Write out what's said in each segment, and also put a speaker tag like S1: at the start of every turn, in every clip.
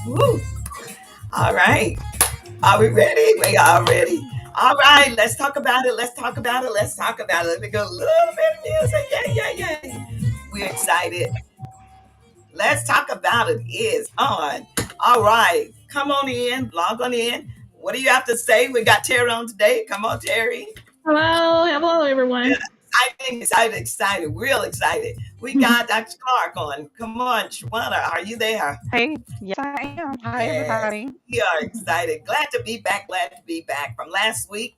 S1: Woo. All right. Are we ready? We are ready. All right. Let's talk about it. Let's talk about it. Let's talk about it. Let me go a little bit of music. Yeah. We're excited. Let's talk about it is on. All right. Come on in. Log on in. What do you have to say? We got Terry on today. Come on, Terry.
S2: Hello, everyone.
S1: Excited, real excited. We got Dr. Clark on. Come on, Shwana, are you there?
S3: Hey, yes, I am. Hi,
S1: Yes,
S3: everybody.
S1: we are excited. Glad to be back from last week.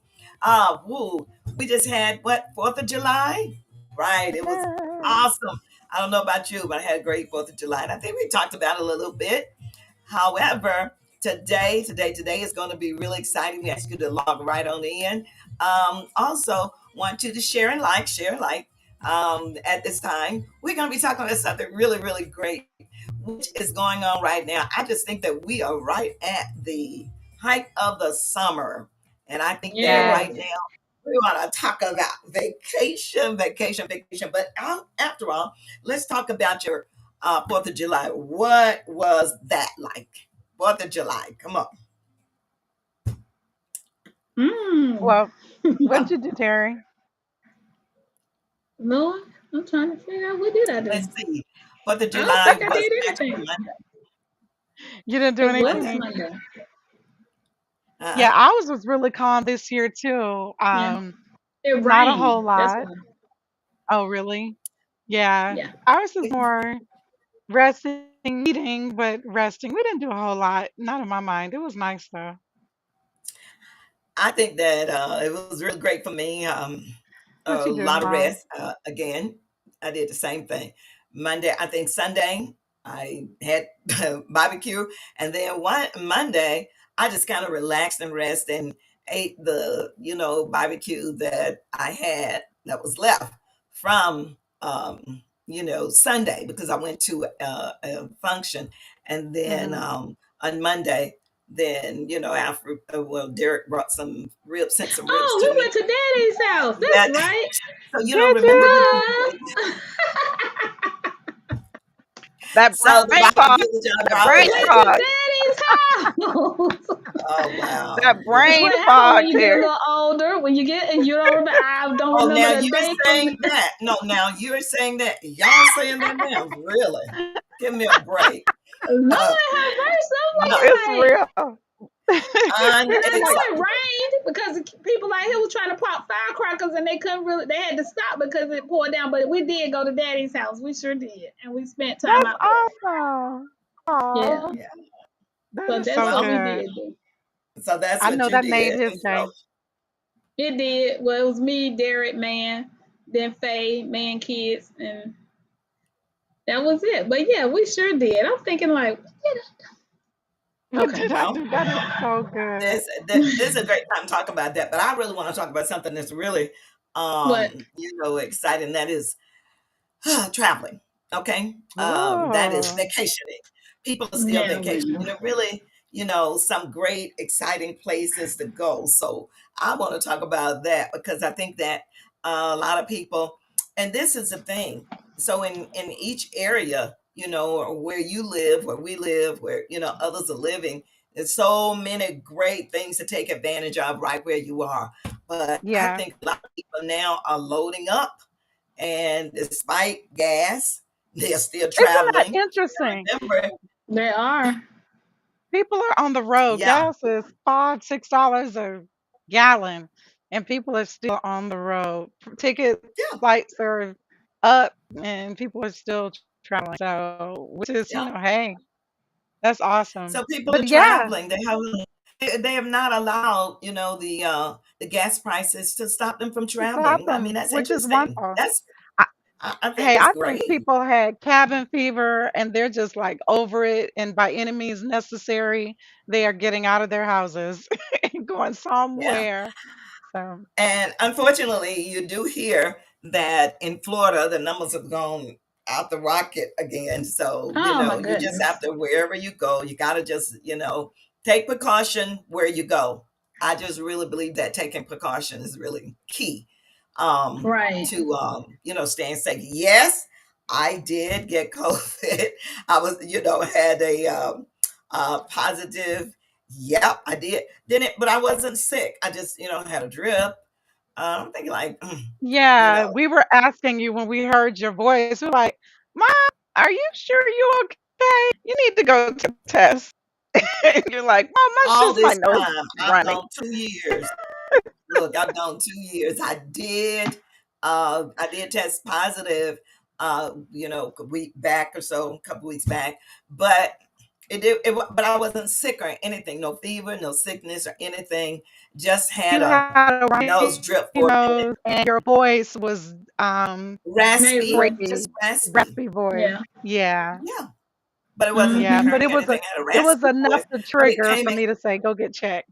S1: Woo, we just had what, 4th of July? Right, it was
S3: Yes.
S1: awesome. I don't know about you, but I had a great 4th of July. And I think we talked about it a little bit. However, today is going to be really exciting. We ask you to log right on in. Also, want you to share and like. At this time, we're going to be talking about something really, really great, which is going on right now. I just think that we are right at the height of the summer, and I think that
S2: Yes.
S1: right now we want to talk about vacation. But after all, let's talk about your 4th of July. What was that like? 4th of July. Come on.
S2: Mm.
S3: Well, what'd you do, Terry?
S2: Lord, I'm trying to figure out what did I do.
S1: Let's see. 4th of
S2: I don't
S1: July
S2: think I
S1: was
S2: did
S1: actually
S2: anything.
S1: Monday.
S3: You didn't do
S2: It was
S1: Monday.
S3: anything?
S2: Monday.
S1: Uh-uh.
S3: Yeah, ours was really calm this year too.
S2: Yeah. It
S3: Not a
S2: rained.
S3: whole
S2: That's
S3: lot.
S2: why.
S3: Oh, really? Yeah,
S2: Yeah.
S3: ours is more resting, eating, but resting. We didn't do a whole lot. Not in my mind. It was nice though.
S1: I think that it was really great for me.
S3: What
S1: A
S3: you do,
S1: lot of
S3: Mom?
S1: rest. Again, I did the same thing. Monday, I think Sunday, I had barbecue, and then one Monday, I just kind of relaxed and rest and ate the barbecue that I had that was left from Sunday because I went to a function, and then
S3: Hmm.
S1: on Monday. Then after Derek brought sent some ribs
S2: Oh,
S1: to
S2: we
S1: me.
S2: went to Daddy's house.
S1: That
S2: That's right.
S1: so you don't
S3: Did
S1: remember the
S3: you?
S2: Duh.
S3: That
S1: so the
S3: brain fog.
S1: barbecue that y'all
S3: The
S1: brought
S2: We
S3: brain
S1: was.
S2: went to
S3: fog.
S2: Daddy's house.
S1: Oh wow,
S3: That
S2: That's
S3: brain
S2: what happened when
S3: fog,
S2: you get a
S3: Terry.
S2: little older. When you get and you don't remember. I don't
S1: oh
S2: remember
S1: now
S2: the
S1: you're
S2: day from.
S1: saying that. No, now you're saying that. Y'all saying that now? Really? Give me a break. Uh,
S2: Lord have mercy.
S1: no,
S3: It's
S2: I'm like,
S3: real.
S2: and I know
S3: Like,
S2: it
S1: unacceptable.
S2: rained because people out here was trying to pop firecrackers and they couldn't really. They had to stop because it poured down. But we did go to Daddy's house. We sure did, and we spent time
S3: that's
S2: out there.
S3: awesome.
S2: Yeah.
S3: Aw,
S1: Yeah.
S3: that
S2: So
S3: is
S2: that's
S3: so
S2: what
S1: Well,
S2: we
S3: good.
S2: did. Do.
S1: so that's
S3: I
S1: what
S3: know
S1: you
S3: that made
S1: did.
S3: his
S1: And so
S3: day.
S2: It did. Well, it was me, Derek, man, then Faye, man, kids, and that was it. But yeah, we sure did. I'm thinking like,
S3: What
S2: okay.
S3: did I
S1: well,
S3: do? That is so good.
S1: this is a great time to talk about that. But I really want to talk about something that's really
S2: What?
S1: exciting. That is traveling. Okay. That is
S3: Oh,
S1: vacationing. People are still
S2: Yeah.
S1: vacationing. Really, some great, exciting places to go. So I want to talk about that because I think that a lot of people, and this is the thing. So in each area, or where you live, where we live, where others are living, there's so many great things to take advantage of right where you are. But I
S3: yeah.
S1: think a lot of people now are loading up, and despite gas, they're still
S3: Isn't that
S1: traveling.
S3: interesting?
S1: Remember,
S2: They are.
S3: People are on the road.
S1: yeah,
S3: Gas is $5, $6 a gallon, and people are still on the road. Ticket
S1: yeah,
S3: flights are up, and people are still traveling. So, which is,
S1: yeah.
S3: hey, that's awesome.
S1: So people are
S3: But yeah,
S1: traveling. They have not allowed, the gas prices to stop them from
S3: it's
S1: traveling. I mean,
S3: happened,
S1: that's
S3: which is
S1: interesting.
S3: wonderful.
S1: That's
S3: I,
S1: I think
S3: hey,
S1: that's
S3: I think
S1: great.
S3: people had cabin fever, and they're just like over it. And by any means necessary, they are getting out of their houses and going
S1: Yeah.
S3: somewhere. So,
S1: And unfortunately, you do hear that in Florida, the numbers have gone out the rocket again. So,
S2: Oh my
S1: you just
S2: goodness.
S1: have to, wherever you go, you got to just, take precaution where you go. I just really believe that taking precaution is really key
S2: Right.
S1: to, staying safe. Yes, I did get COVID. I was, had a Positive. Yep, I did. Didn't, but I wasn't sick. I just, had a drip. I'm thinking like, you
S3: Yeah,
S1: know,
S3: we were asking you when we heard your voice. We're like, "Mom, are you sure you okay? You need to go to the test." And you're like, "Mom, that's
S1: all
S3: just my
S1: this
S3: nose
S1: time, I've
S3: running."
S1: gone 2 years. Look, I've gone 2 years. I did test positive, a week back or so, a couple weeks back, but but I wasn't sick or anything. No fever, no sickness or anything. Just had
S3: You
S1: a
S3: had a
S1: nose
S3: runny
S1: drip for a minute.
S3: nose and your voice was
S1: Raspy,
S2: Nasal.
S1: just
S3: raspy,
S1: raspy.
S3: raspy voice.
S2: Yeah.
S3: Yeah.
S1: Yeah, but it wasn't
S3: Yeah,
S2: Hmm.
S3: but
S1: hurting or anything. I had a
S3: it was
S1: raspy
S3: enough
S1: voice,
S3: to
S1: but it
S3: trigger
S1: came
S3: for
S1: in.
S3: me to say, "Go get checked."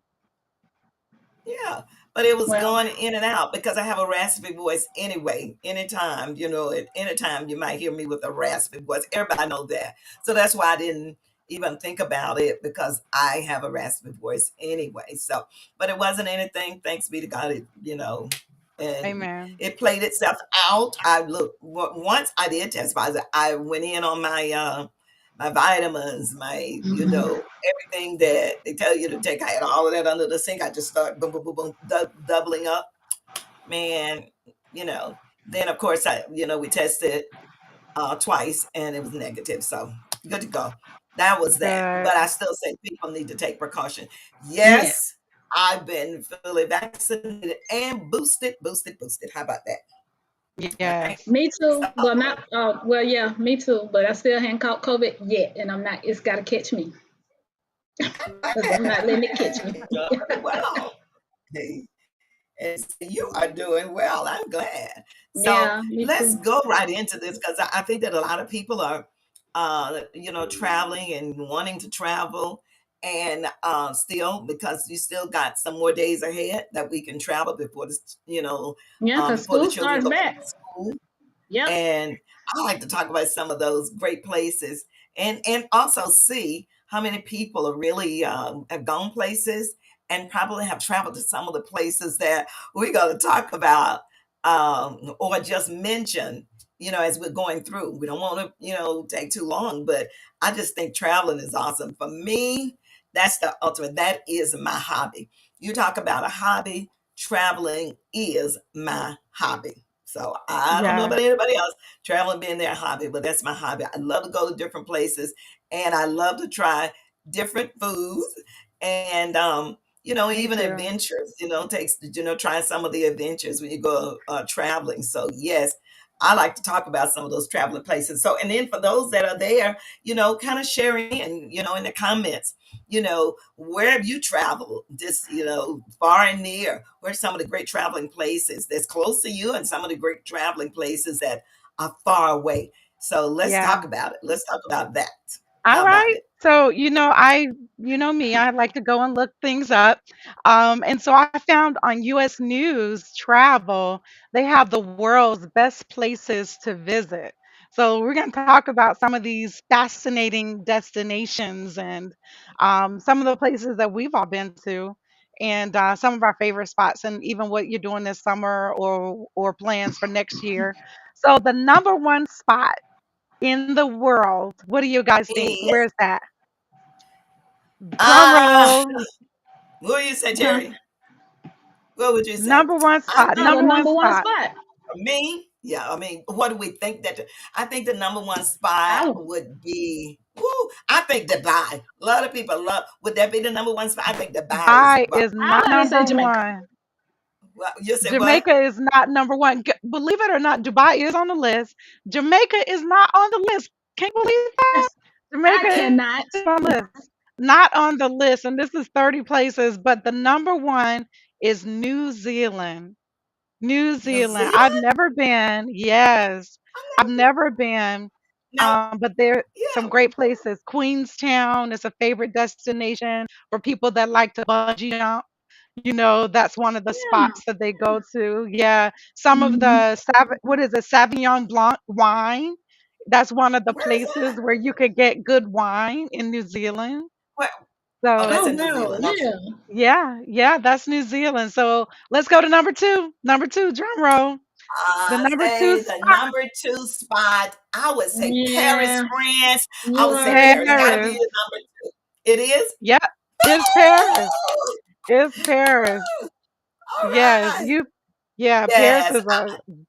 S1: Yeah, but it was
S2: Well,
S1: going in and out because I have a raspy voice anyway. Anytime, at any time you might hear me with a raspy voice. Everybody knows that. So that's why I didn't even think about it because I have a raspy voice anyway. So, but it wasn't anything. Thanks be to God, and
S3: Amen.
S1: it played itself out. I look once I did test positive. I went in on my vitamins,
S2: hmm,
S1: everything that they tell you to take. I had all of that under the sink. I just started boom, boom, boom, boom, doubling up. Man, you know. Then of course we tested twice and it was negative. So good to go. That was that.
S3: Good.
S1: But I still say people need to take precaution.
S2: yeah.
S1: Yes, I've been fully vaccinated and boosted, boosted, boosted. How about that? All right.
S3: Yes.
S2: Me too.
S1: So,
S2: Well, not. Well, yeah, me too. But I still haven't caught COVID yet, and I'm not. It's got to catch me because I'm not letting it catch me.
S1: you're doing pretty well. Hey, and so you are doing well. I'm glad. So
S2: Yeah, me
S1: let's
S2: too.
S1: go right into this because I think that a lot of people are, traveling and wanting to travel, and still because you still got some more days ahead that we can travel before
S2: Yeah, because
S1: before the
S2: school
S1: children
S2: starts
S1: go back
S2: back.
S1: to school.
S2: Yep.
S1: And I like to talk about some of those great places and also see how many people are really have gone places and probably have traveled to some of the places that we're going to talk about or just mention, as we're going through. We don't want to, take too long, but I just think traveling is awesome. For me, that's the ultimate. That is my hobby. You talk about a hobby, traveling is my hobby. So I don't know
S3: Yes.
S1: about anybody else, traveling being their hobby, but that's my hobby. I love to go to different places and I love to try different foods and
S3: Me
S1: even
S3: too.
S1: adventures, takes trying some of the adventures when you go traveling. So yes, I like to talk about some of those traveling places. So and then for those that are there, kind of sharing in, in the comments, where have you traveled? Just, far and near. Where's some of the great traveling places that's close to you and some of the great traveling places that are far away? So let's
S3: Yeah.
S1: talk about it. Let's talk about that.
S3: All
S1: How about
S3: right.
S1: it?
S3: So, you know me, I like to go and look things up. And so I found on US News Travel, they have the world's best places to visit. So we're going to talk about some of these fascinating destinations and some of the places that we've all been to and some of our favorite spots and even what you're doing this summer or plans for next year. So the number one spot in the world. What do you guys think?
S1: Yes.
S3: Where's that? Drum
S1: Ah,
S3: roll.
S1: what would you say,
S2: Huh.
S1: Terry? What would you say?
S3: Number one
S1: I
S3: spot.
S1: think
S2: Oh, the
S3: Number one
S2: number one
S3: spot.
S2: spot.
S1: for me, yeah, I mean, what do we think that I think the number one spot
S2: I
S1: would be I think Dubai. A lot of people love would that be the number one spot? I think Dubai is
S3: Dubai is
S2: I
S3: not
S2: want to say
S3: number
S2: Jamaica.
S3: one.
S1: well, you say what?
S3: Jamaica is not number one. Believe it or not, Dubai is on the list. Jamaica is not on the list. Can you believe that?
S2: I
S3: Jamaica
S2: cannot.
S3: is on the list. Not on the list. And this is 30 places, but the number one is New Zealand. New
S1: New
S3: Zealand. I've
S1: Zealand?
S3: never been. Yes, I've never been.
S1: No,
S3: But there some
S1: yeah.
S3: great places. Queenstown is a favorite destination for people that like to bungee jump. That's one of the
S2: Yeah.
S3: spots that they go to. Yeah, some of
S2: Hmm.
S3: the what is it, Sauvignon Blanc wine. That's one of the
S1: Where is
S3: places
S1: that?
S3: where you could get good wine in New Zealand.
S1: Where oh, that's
S2: Oh
S3: So
S1: in New
S2: wow.
S1: Zealand. Okay.
S2: Yeah.
S3: yeah, yeah, that's New Zealand. So let's go to number two. Number two, drum roll. The
S1: I
S3: number two
S1: say the
S3: spot,
S1: number two spot, I would say Paris,
S2: Yeah.
S1: France. I
S2: You
S1: would say
S2: already
S1: Paris. Gotta be
S3: Paris.
S1: the number two. It is?
S3: Yeah, it's Paris.
S1: Woo!
S3: It's Paris.
S1: Woo! All
S3: Yes,
S1: right.
S3: yeah, Paris
S1: Yes.
S3: is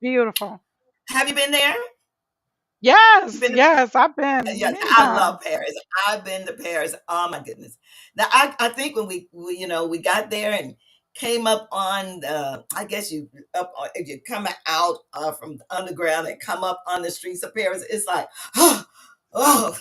S3: beautiful.
S1: Have you been there? You
S3: Yes,
S1: been to
S3: yes, I've been
S1: Yes,
S3: many
S1: I love
S3: times.
S1: Paris. I've been to Paris. Oh my goodness. Now I think when we got there and came up on the, I guess you up if you come out from the underground and come up on the streets of Paris, it's like, oh.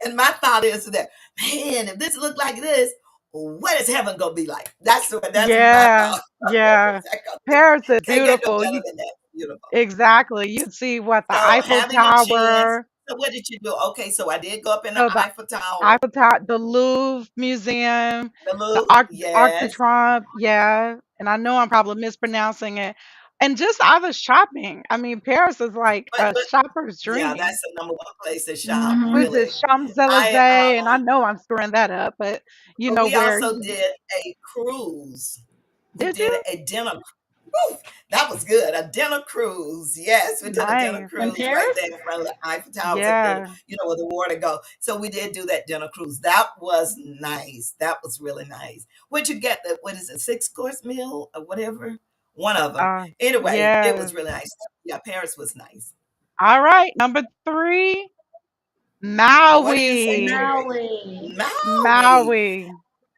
S1: And my thought is that, man, if this look like this, what is heaven gonna be like? That's my
S3: Yeah,
S1: thought.
S3: yeah.
S1: What's that gonna be?
S3: Paris is
S1: Can't get no
S3: beautiful.
S1: better than that. Beautiful.
S3: Exactly. You'd see what the
S1: So
S3: Eiffel
S1: having a chance.
S3: Tower,
S1: So what did you do? Okay, so I did go up in the
S3: so the
S1: Eiffel Tower.
S3: Eiffel Tower, the Louvre Museum,
S1: The
S3: the
S1: Louvre,
S3: Arc de
S1: yes.
S3: Triomphe, yeah. And I know I'm probably mispronouncing it. And just other shopping. I mean, Paris is like a
S1: But
S3: shopper's
S1: yeah,
S3: dream.
S1: that's the number one place to shop,
S2: Mm-hmm.
S3: Was it
S1: really.
S3: Champs
S1: I
S3: Elysees? And I know I'm screwing that up, but you know
S1: We
S3: where
S1: also did a cruise. We
S3: did
S1: did
S3: you?
S1: a dinner. Woo, that was good. A dinner cruise. Yes, we did a dinner
S3: Nice.
S2: In
S1: cruise right
S2: Paris?
S1: there in front of the Eiffel Towers and then,
S3: Yeah.
S1: where the water go. So we did do that dinner cruise. That was nice. That was really nice. What'd you get? What is it, 6-course meal or whatever? One of them.
S3: Uh,
S1: Anyway, it
S3: yes.
S1: was really nice. Yeah, Paris was nice.
S3: All right. Number three,
S1: What do you say,
S3: Maui.
S1: Terry?
S2: Maui.
S1: Maui.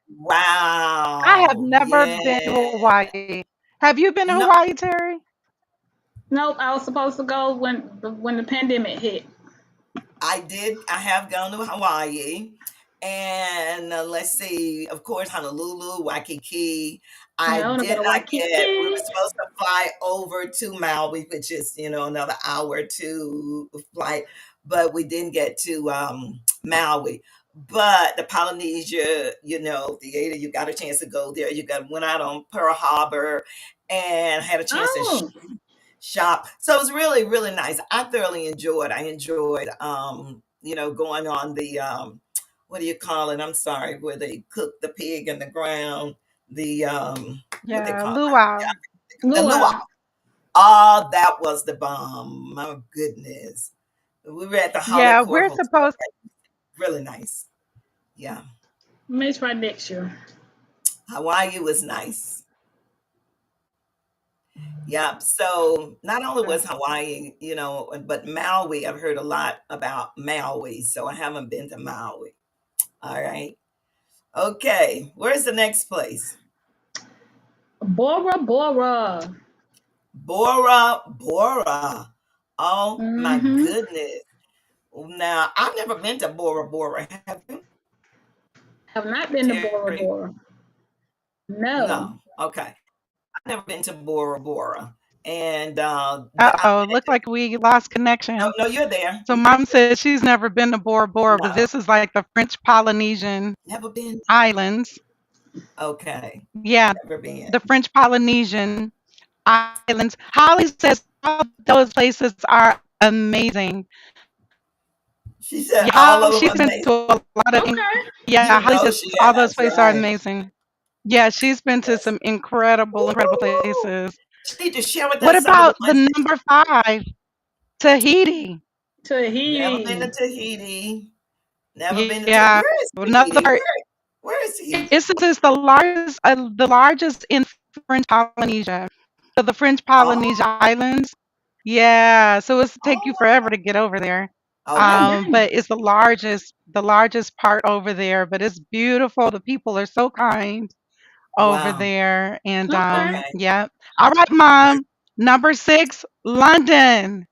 S3: Maui. I have
S1: Wow.
S3: never been to
S1: Yeah.
S3: Hawaii. Have you been to
S1: No,
S3: Hawaii, Terry?
S2: Nope, I was supposed to go when the pandemic hit.
S1: I did. I have gone to Hawaii, and let's see. Of course, Honolulu, Waikiki. I
S2: Yeah, I want to go
S1: did
S2: to
S1: not get. We were
S2: Waikiki.
S1: supposed to fly over to Maui, which is another hour to flight, but we didn't get to Maui. But the Polynesia, theater, you got a chance to go there. Went out on Pearl Harbor, and had a chance to
S2: Oh,
S1: shop. So it was really, really nice. I thoroughly enjoyed. I enjoyed, going on the what do you call it? I'm sorry, where they cook the pig in the ground. The what they
S3: Yeah,
S1: call it?
S3: luau.
S1: The luau.
S2: luau.
S1: Oh, that was the bomb. My goodness. We were at the
S3: Yeah,
S1: Holocaust
S3: we're
S1: Hotel.
S3: supposed
S1: Really nice. Yeah.
S2: Maybe try next year.
S1: Hawaii was nice. Yeah. So not only
S3: to.
S1: was Hawaii, but Maui, I've heard a lot about Maui. So I haven't been to Maui. All right. Okay. Where's the next place?
S2: Bora Bora.
S1: Bora Bora. Oh my
S2: Mm-hmm.
S1: goodness. Now, I've never been to Bora Bora. Have you,
S2: Have not been to Bora
S1: Terry?
S2: Bora. No.
S1: No. Okay. I've never been to Bora Bora. And I've
S3: Uh-oh,
S1: been
S3: look like we lost connection.
S1: no, you're there.
S3: So mom says she's never been to Bora Bora, but
S1: No,
S3: this is like the French Polynesian
S1: never been.
S3: islands.
S1: Okay.
S3: Yeah,
S1: Never been.
S3: the French Polynesian islands. Holly says all those places are amazing.
S1: She said all
S3: Yeah,
S1: of
S3: she's
S1: them
S3: been
S1: amazing.
S3: to a lot of.
S2: Okay.
S3: Yeah,
S1: You
S3: Holly
S1: know
S3: says
S1: she
S3: all those
S1: has,
S3: places are
S1: right?
S3: amazing. Yeah, she's been to
S1: Yes.
S3: some incredible
S1: Woo!
S3: places.
S1: She need to share with
S3: What
S1: us some of the
S3: about
S1: places.
S3: the number 5, Tahiti?
S1: Never been to
S2: Tahiti.
S1: Tahiti. Never been to Tahiti.
S3: Yeah,
S1: Where is
S3: another.
S1: Tahiti? Where is Tahiti?
S3: It says it's the largest in French Polynesia. So the French
S1: Oh,
S3: Polynesia Islands. Yeah, so it's take you forever
S1: oh,
S3: to get over there.
S2: Oh,
S1: okay.
S2: dang.
S3: But it's the largest part over there. But it's beautiful. The people are so kind over
S1: Wow.
S3: there. And
S2: Okay.
S1: Okay.
S3: yeah. All right, mom. Number 6, London.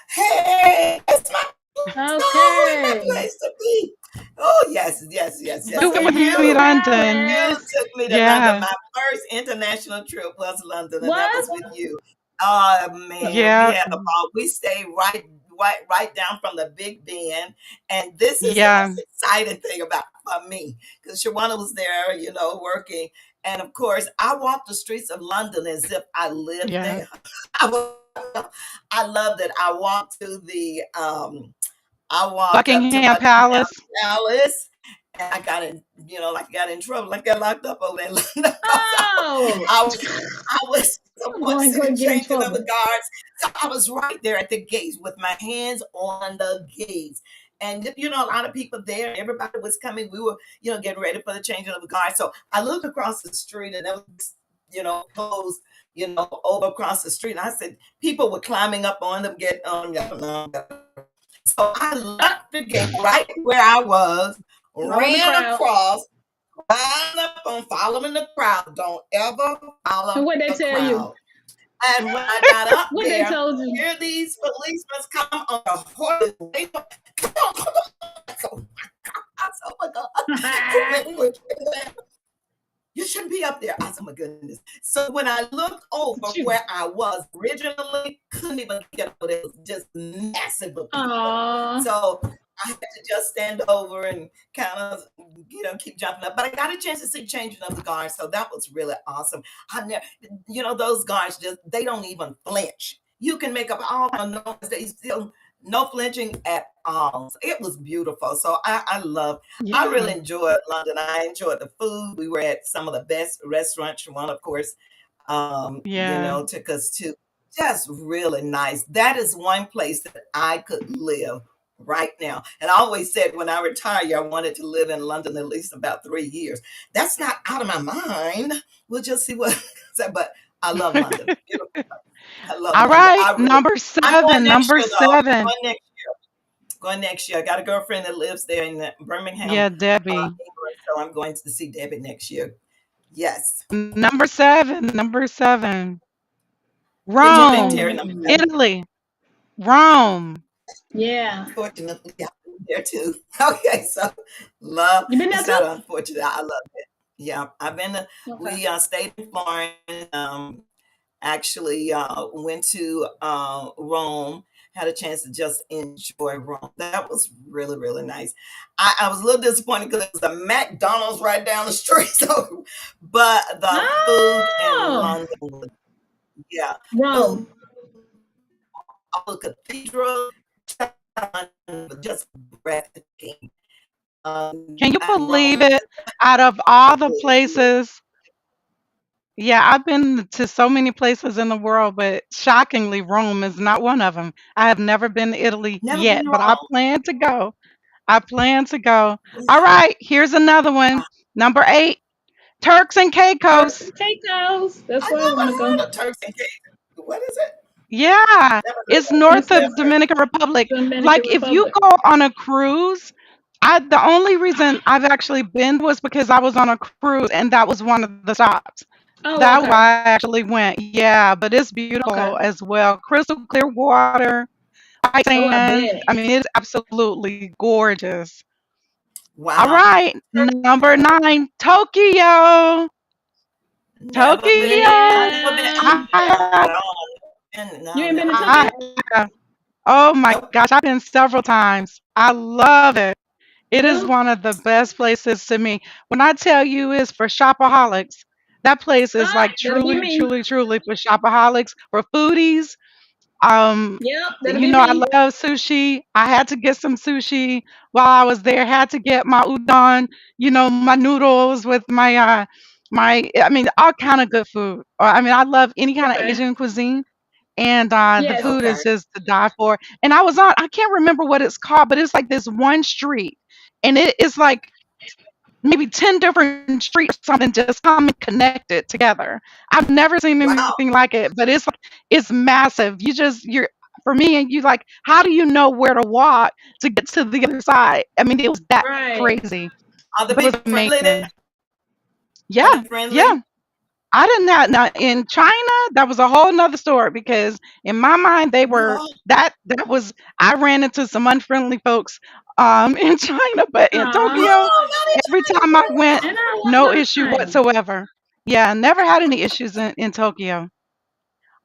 S1: Hey, it's my oh, my
S2: Okay.
S1: place to be. Oh, yes, yes, yes, yes.
S3: You
S1: So
S2: Buckingham
S3: went with me, London.
S1: you
S2: Palace.
S1: took me to London.
S3: Yeah,
S1: My first international trip was London, and that
S2: What?
S1: was with you. Oh man, we
S3: yeah,
S1: had the ball. We stayed right down from the Big Ben, and this is the
S3: yeah,
S1: most exciting thing about me because Shawana was there, working, and of course, I walked the streets of London as if I lived
S3: yeah.
S1: there. I, I loved it. I walked up to
S3: Buckingham
S1: Buckingham
S3: Palace.
S1: Palace, and I got in, got in trouble. I got locked up over there in London because
S2: Oh.
S1: I was
S2: I'm
S1: someone
S2: going to get in
S1: changing of the
S2: trouble.
S1: guards. So I was right there at the gates with my hands on the gates. and a lot of people there. Everybody was coming. We were, getting ready for the changing of the guard. So I looked across the street, and there was, clothes, over across the street. And I said people were climbing up on them, get on. So I left the gate right where I was,
S2: Follow the
S1: ran
S2: crowd.
S1: across, ran up on following the crowd. Don't ever
S2: And
S1: follow
S2: what they
S1: the
S2: tell you?
S1: crowd. And when I got up
S2: What they
S1: there,
S2: told you?
S1: here these policemen come on a horse. They go, come on, come on. So, oh my God. You shouldn't be up there. I said, oh my goodness. So when I looked over where I was originally, couldn't even get over there. It was just massive of people.
S2: Aww.
S1: So I had to just stand over and kind of, keep jumping up. But I got a chance to see changing of the guards. So that was really awesome. I never, those guards they don't even flinch. You can make up all the noise. They still no flinching at all. It was beautiful. So I really enjoyed London. I enjoyed the food. We were at some of the best restaurants. One, of course, took us to just really nice. That is one place that I could live right now. And I always said when I retire, I wanted to live in London at least about 3 years. That's not out of my mind. We'll just see what. But I love London. Beautiful. I love
S3: All
S1: London.
S3: right,
S1: I'm
S3: number
S1: going
S3: seven.
S1: next
S3: Number
S1: year, though.
S3: seven.
S1: Going next year. I got a girlfriend that lives there in Birmingham,
S3: Yeah, Debbie.
S1: England, so I'm going to see Debbie next year. Yes.
S3: Number seven. Number seven.
S1: What do you think, Terry?
S3: Rome,
S1: Number 7?
S3: Italy. Rome.
S2: Yeah.
S1: Unfortunately, yeah, there too. Okay, so love.
S2: You been there
S1: It's not
S2: too?
S1: unfortunate. I love it. Yeah, I've been. We
S2: Okay.
S1: stayed in Florence. Actually, went to Rome. Had a chance to just enjoy Rome. That was really, really nice. I was a little disappointed because there was a McDonald's right down the street. So, but the food in
S2: Oh,
S1: London was, yeah, food,
S2: Rome.
S1: all the cathedral, just breathtaking.
S3: Can you
S1: And
S3: believe
S1: Rome,
S3: it? Out of all the
S1: really,
S3: places, yeah, I've been to so many places in the world, but shockingly, Rome is not one of them. I have never been to Italy
S1: never been
S3: yet, but I
S1: wrong.
S3: plan to go. I plan to go. All
S1: Yeah.
S3: right, here's another one. Number 8, Turks and
S2: Turks
S3: Caicos.
S2: and Caicos. That's
S1: I
S2: where I want
S1: never
S2: to go.
S1: heard of Turks and Caicos. What is it?
S3: Yeah,
S1: Never heard
S3: it's
S1: of it.
S3: north
S2: It's
S3: of
S2: the
S1: Never.
S3: Dominican Republic.
S2: Dominican
S3: Like if you
S2: Republic.
S3: go on a cruise, the only reason I've actually been was because I was on a cruise and that was one of the stops.
S2: Oh,
S3: That's
S2: okay.
S3: why I actually went. Yeah, but it's
S2: Okay.
S3: beautiful as well. Crystal clear water, white
S2: Oh, I
S3: sand.
S2: bet.
S3: I mean, it's absolutely gorgeous. All
S1: Wow.
S3: right, number 9, Tokyo.
S1: Never been there. I've
S3: Tokyo.
S1: never been
S2: Yeah.
S3: I,
S1: at all. And
S2: You
S1: no,
S2: ain't been
S1: never
S2: to
S1: been there.
S2: Tokyo?
S3: I, oh my
S1: Nope.
S3: gosh, I've been several times. I love it. It is
S2: Yeah.
S3: one of the best places to me. When I tell you it's for shopaholics, that place is
S2: Ah,
S3: like
S2: that'll be
S3: truly,
S2: me.
S3: truly, truly for shopaholics, for foodies. Um,
S2: Yep, that'll be
S3: I
S2: me.
S3: love sushi. I had to get some sushi while I was there. Had to get my udon, my noodles with I mean, all kind of good food. I mean, I love any kind of
S2: Okay.
S3: Asian cuisine, and the
S2: Yes.
S3: food
S1: Okay.
S3: is just to die for. And I can't remember what it's called, but it's like this one street, and it is like maybe 10 different streets or something just come and connected together. I've never seen
S1: Wow.
S3: anything like it, but it's massive. You're for me and you like, how do you know where to walk to get to the other side? I mean, it was that
S2: Right.
S3: crazy.
S1: Are the
S3: It was
S1: people friendly there?
S3: amazing.
S1: Are
S3: Yeah,
S1: they
S3: yeah.
S1: friendly?
S3: I didn't have now in China, that was a whole nother story because in my mind they were
S1: Oh,
S3: that was I ran into some unfriendly folks in China, but in
S2: Aw.
S3: Tokyo,
S1: oh, not in
S3: every
S1: China.
S3: time I went,
S2: And I
S3: no
S2: wouldn't
S3: issue
S2: mind.
S3: whatsoever. Yeah, never had any issues in Tokyo.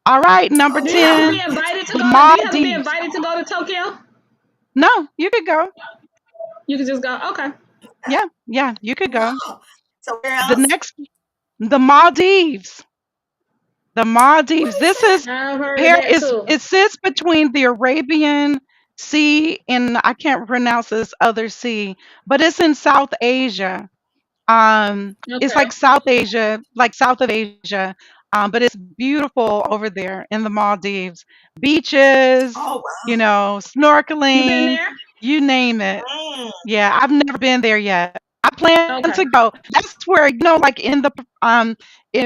S3: All right, number
S1: Oh,
S2: Do you have to
S1: wow.
S2: be
S3: 10,
S2: invited to
S3: the
S2: go to? Do you have to be
S3: Maldives.
S2: invited to go to Tokyo?
S3: No, you could go.
S2: You can just go. Okay.
S3: Yeah, yeah, you could go.
S1: Wow. So where
S3: The
S1: else?
S3: next, the Maldives. The
S1: What
S3: Maldives.
S1: is
S3: This
S1: that?
S3: is
S2: I've heard of
S3: pair
S2: that
S3: is
S2: too.
S3: it sits between the Arabian Sea and I can't pronounce this other sea, but it's in South Asia. It's
S2: Okay.
S3: like South Asia, like south of Asia. But it's beautiful over there in the Maldives. Beaches,
S1: Oh, wow.
S2: You been
S3: snorkeling.
S2: there?
S3: You name it.
S1: Mm.
S3: Yeah, I've never been there yet. I plan
S2: Okay.
S3: to go. That's where, like in the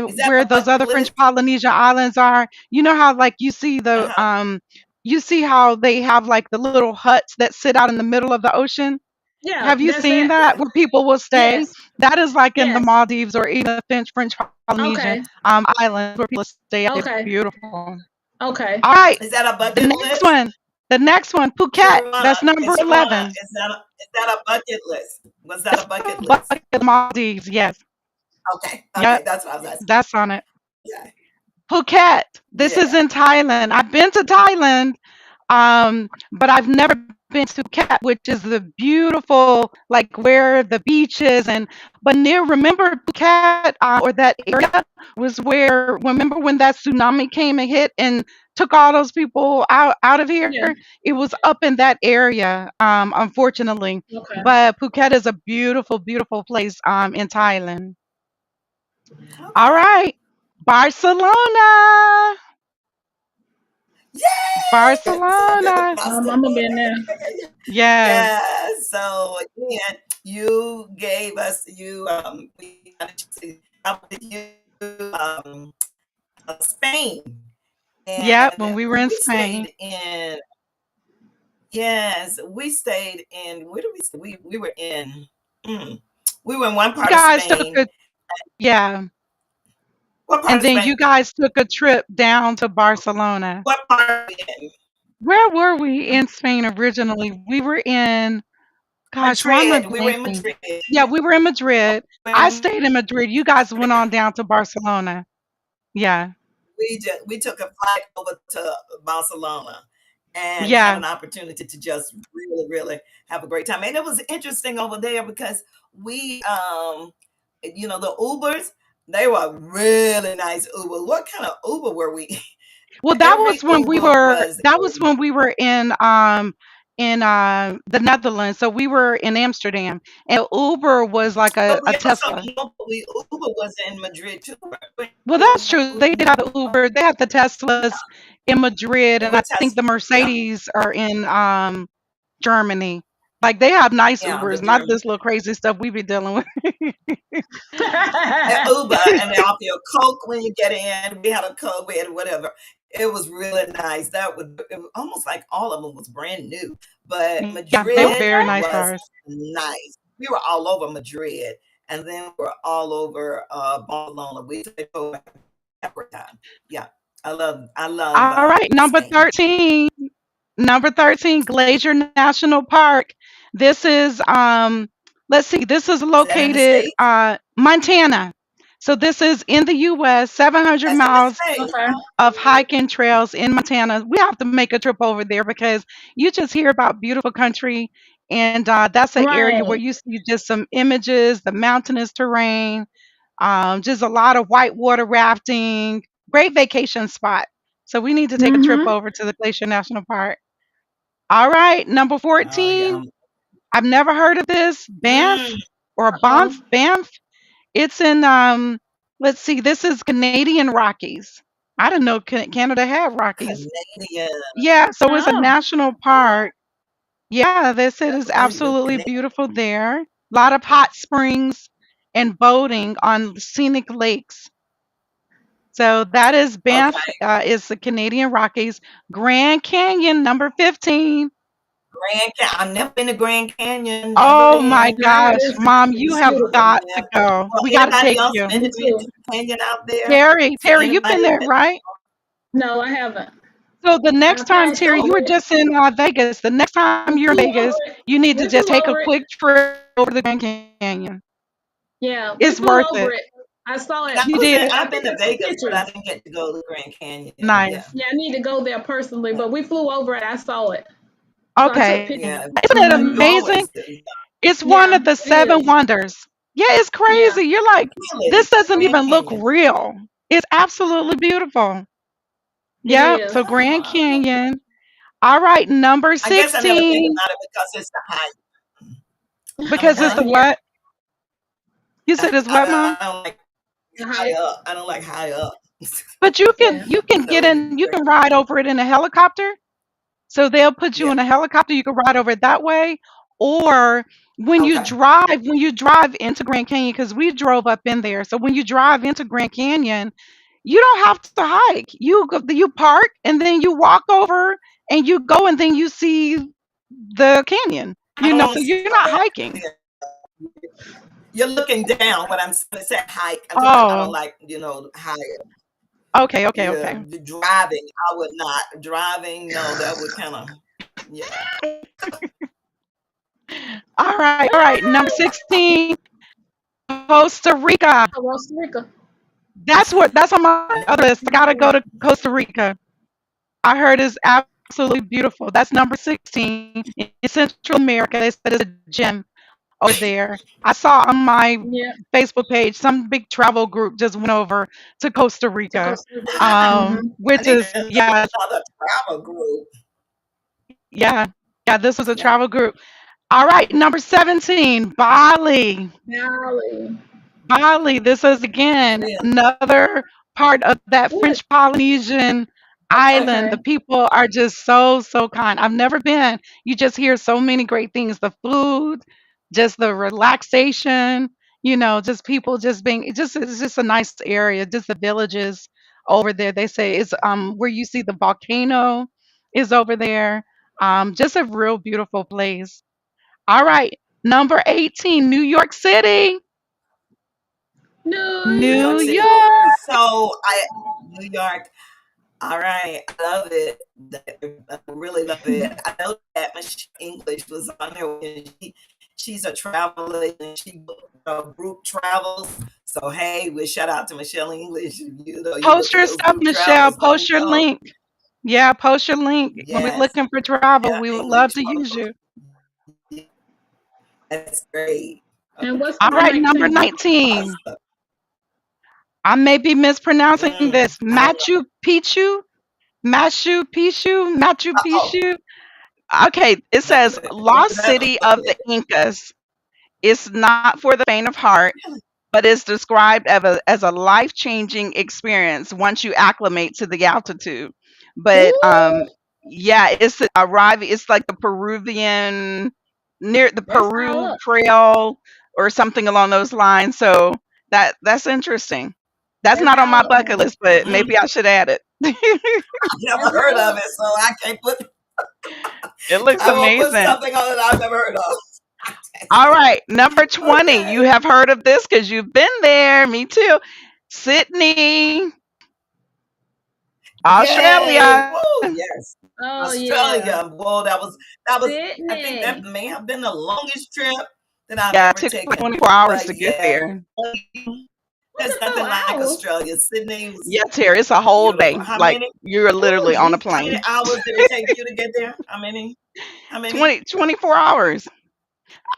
S1: Is that
S3: where
S1: the
S3: those
S1: bucket
S3: other French
S1: list?
S3: Polynesia islands are. You know how like
S1: Uh-huh.
S3: you see how they have like the little huts that sit out in the middle of the ocean?
S2: Yeah,
S3: Have you
S2: that's
S3: seen
S2: it.
S1: Yeah.
S3: that where people will stay?
S2: Yes.
S3: That is like in the
S2: Yes.
S3: Maldives or even the French Polynesian
S2: Okay.
S3: islands where people stay out there. It's
S2: Okay.
S3: beautiful.
S2: Okay.
S3: All right,
S1: Is that a
S3: the
S1: bucket
S3: next
S1: list?
S3: one. The next one, Phuket. That's number
S1: Sharona,
S3: 11.
S1: is that a bucket list? Was that
S3: That's
S1: a bucket
S3: on
S1: list?
S3: bucket Maldives. Yes.
S1: Okay. Okay.
S3: Yep.
S1: That's what I was asking.
S3: That's on it.
S1: Yeah.
S3: Phuket. This is
S1: Yeah.
S3: in Thailand. I've been to Thailand, but I've never been to Phuket, which is the beautiful, like where the beaches and but near. Remember Phuket or that area was where. Remember when that tsunami came and hit and took all those people out of here?
S2: Yeah.
S3: It was up in that area, unfortunately.
S2: Okay.
S3: But Phuket is a beautiful, beautiful place in Thailand. All
S1: Okay.
S3: right, Barcelona.
S1: Yay! So I've been to
S3: Barcelona.
S2: I'm gonna
S1: Barcelona.
S2: be in there.
S3: Yes.
S1: Yeah. So again, you gave us we got to out with you um Spain,
S3: Yep. When
S1: and
S3: we were in
S1: we
S3: Spain,
S1: stayed in. Yes, we stayed in. Where did we stay? We were in. Mm, we were in one
S3: you
S1: part of
S3: guys took
S1: Spain.
S3: a yeah,
S1: What part
S3: and
S1: of
S3: then
S1: Spain?
S3: you guys took a trip down to Barcelona.
S1: What part are we in?
S3: Where were we in Spain originally? We were in, gosh, why am I
S1: Madrid. We were in
S3: blanking?
S1: Madrid.
S3: Yeah, we were in Madrid. I
S1: When
S3: stayed in Madrid. You guys went on down to Barcelona. Yeah.
S1: we took a flight over to Barcelona and had
S3: Yeah.
S1: an opportunity to just really, really have a great time. And it was interesting over there because we, the Ubers, they were really nice Uber. What kind of Uber were we?
S3: Well,
S1: Every Uber was
S3: that was when we were in the Netherlands. So we were in Amsterdam, and Uber was like
S1: but
S3: a
S1: we also
S3: Tesla.
S1: no, but we Uber was in Madrid too.
S3: Well, that's true. They did have the Uber. They have the Teslas in Madrid,
S1: They
S3: and
S1: were
S3: I think the
S1: Tesla. Yeah,
S3: Mercedes are in Germany. Like they have nice
S1: yeah, the
S3: Ubers, not
S1: German.
S3: this little crazy stuff we be dealing with.
S1: Uber, and they offer you a Coke when you get in. We had a Coke, we had whatever. It was really nice. It was almost like all of them was brand new, but
S3: Yeah, they were
S1: Madrid
S3: very
S2: Okay.
S3: nice
S1: was
S3: cars.
S1: nice. We were all over Madrid, and then we were all over Barcelona. We took it over every time. Yeah, I love
S3: All right, number
S1: Spain.
S3: 13. Number 13, Glacier National Park. This is let's see, this is
S1: Is that in the
S3: located
S1: states?
S3: Montana. So this is in the US, 700
S1: That's in the
S3: miles
S1: states.
S2: Okay.
S3: of hiking trails in Montana. We have to make a trip over there because you just hear about beautiful country and that's an area where
S2: Right.
S3: you see just some images, the mountainous terrain, just a lot of whitewater rafting, great vacation spot. So we need to take a trip
S2: Mm-hmm.
S3: over to the Glacier National Park. All right, number
S1: Oh yeah.
S3: 14. I've never heard of this.
S1: Mm,
S3: Banff or
S2: Oh.
S3: Banff. It's in let's see, this is Canadian Rockies. I didn't know Canada had Rockies.
S1: Canadian.
S3: Yeah, so it's a
S2: Oh.
S3: national
S1: Oh,
S3: park. Yeah, they said
S1: that's
S3: it's
S1: pretty. The
S3: absolutely
S1: Canadian.
S3: beautiful there. A lot of hot springs and boating on scenic lakes. So that is Banff,
S1: Okay.
S3: is the Canadian Rockies. Grand Canyon, number 15.
S1: I've never been to Grand Canyon, never
S3: Oh my
S1: been.
S2: I heard
S3: gosh, Mom, you
S2: it's
S3: have
S2: beautiful.
S3: got to
S1: Yeah.
S3: go.
S1: Well,
S3: We got to
S1: anybody
S3: take
S1: else
S3: you.
S1: been
S2: Me
S1: to Grand
S2: too.
S1: Canyon out there? So
S3: Terry, you've been
S1: anybody
S3: there,
S1: been?
S3: right?
S2: No, I haven't.
S3: So the
S2: I
S3: next time,
S2: passed
S3: Terry, you
S2: over
S3: were
S2: it.
S3: just in Vegas. The next time
S2: We
S3: you're in
S2: flew over
S3: Vegas,
S2: it.
S3: you need to
S2: We
S3: just
S2: flew
S3: take a
S2: over it.
S3: quick trip over the Grand Canyon.
S2: Yeah, we
S3: It's
S2: flew
S3: worth
S2: over
S3: it.
S2: it. I saw
S1: And
S2: it.
S3: You did.
S2: I
S1: I've
S2: think
S1: been
S2: I
S1: to
S2: took
S1: Vegas, but I
S2: pictures.
S1: didn't get to go to Grand Canyon. Yeah.
S3: Nice.
S2: Yeah, I need to go there personally, but we flew over it. I saw it. So I took
S3: Okay.
S2: pictures.
S1: Yeah.
S3: Isn't it
S2: Mm-hmm.
S1: You
S3: amazing?
S1: always do.
S3: It's one
S2: Yeah,
S3: of the
S2: it
S3: seven
S2: is.
S3: wonders. Yeah, it's
S2: Yeah,
S3: crazy. You're like, this
S1: Really?
S3: doesn't
S1: Grand
S3: even look
S1: Canyon.
S3: real. It's absolutely beautiful.
S2: it
S3: Yep.
S2: is.
S3: So Grand
S1: Oh, I love it.
S3: Canyon. All right, number
S1: I guess I never think
S3: 16.
S1: about it because it's the high.
S3: Because it's the
S1: Huh?
S2: Yeah,
S3: what? You said it's what, Mom?
S1: I don't like
S2: the
S1: high
S2: height.
S1: up. I don't like high up.
S3: But
S2: Yeah.
S3: you can get
S1: So
S3: in, you can ride over it in a helicopter. So they'll put you
S1: Yeah.
S3: in a helicopter, you can ride over it that way, or
S1: Okay.
S3: when you drive into Grand Canyon, because we drove up in there. So when you drive into Grand Canyon, you don't have to hike. You park and then you walk over and you go and then you see the canyon.
S1: I
S3: So
S1: don't
S3: you're not hiking.
S1: yeah. You're looking down. What I'm saying, hike. I don't
S3: Oh,
S1: like high.
S3: okay, okay,
S1: Yeah,
S3: okay.
S1: driving. I would not driving. No, that would kind of yeah.
S3: All right. Number 16, Costa Rica.
S2: Costa Rica.
S3: That's on my other list. I gotta go
S2: Yeah.
S3: to Costa Rica. I heard it's absolutely beautiful. That's number 16 in Central America. They said it's a gem over there. I saw on my
S2: Yeah.
S3: Facebook page some big travel group just went over to Costa
S2: To
S3: Rica,
S2: Costa Rica.
S1: I
S2: Hmm.
S3: which
S1: need
S3: is,
S1: to
S3: yeah,
S1: another travel group.
S3: yeah, yeah. This was a
S1: Yeah,
S3: travel group. All right, number 17, Bali.
S2: Bali.
S3: Bali, this is again
S1: yeah.
S3: another part of that
S2: What?
S3: French Polynesian
S1: Okay.
S3: island. The
S2: Okay.
S3: people are just so, so kind. I've never been. You just hear so many great things. The food, just the relaxation, just people just being it's just a nice area. Just the villages over there. They say it's where you see the volcano is over there. Just a real beautiful place. All right. Number 18, New York City.
S2: New
S1: New
S3: New
S1: York City.
S3: York.
S2: York.
S1: So New York. All right, I love it. I really love it. I know that Michelle English was on there, and she's a traveler and she group travels. So hey, we shout out to Michelle English. You
S3: Post
S1: look at
S3: your
S1: those
S3: stuff,
S1: group
S3: Michelle.
S1: travels. Let me
S3: Post your
S1: know.
S3: link. Yeah, post your link. When we're
S1: Yes,
S3: looking for travel,
S1: Michelle
S3: we would love
S1: English.
S3: to use you.
S1: That's great.
S2: And what's
S3: All
S2: number
S3: right, number
S2: 19?
S3: 19.
S1: Awesome.
S3: I may be mispronouncing this.
S1: I don't know.
S3: Machu Picchu. Machu Picchu. Machu
S1: Oh,
S3: Picchu. Okay, it
S1: no,
S3: says
S1: what is
S3: Lost
S1: that?
S3: City of the Incas. It's not for the faint of heart, but it's described as a life changing experience once you acclimate to the altitude. But
S2: Ooh,
S3: yeah, it's arriving. It's like the Peruvian near the
S2: that's all
S3: Peru
S2: up.
S3: Trail or something along those lines. So that's interesting. That's
S2: That's
S3: not on my
S2: all up
S3: bucket
S2: there.
S3: list, but
S1: Mm,
S3: maybe I should add it.
S1: I've never
S2: That's
S1: heard
S2: all
S1: of
S2: up.
S1: it, so I can't put.
S3: It looks
S1: I won't put
S3: amazing.
S1: something on it I've never heard of.
S3: All right, number 20. You
S1: Okay.
S3: have heard of this because you've been there. Me too. Sydney,
S1: Yay!
S3: Australia.
S1: Woo! Yes,
S2: Oh yeah.
S1: Australia. Whoa, that was. I think that
S2: Sydney.
S1: may have been the longest trip that I've
S3: Yeah, it
S1: ever
S3: took like
S1: taken.
S3: 24 hours
S1: But
S3: to get
S1: yeah,
S3: there.
S1: there's
S2: 24
S1: nothing like
S2: hours.
S1: Australia. Sydney was
S3: Yes, here it's a whole
S1: beautiful.
S3: day. Like you're
S2: Oh,
S3: literally on a
S1: How many
S3: plane.
S1: hours did it take you to get there? How many? How many?
S3: 24 hours.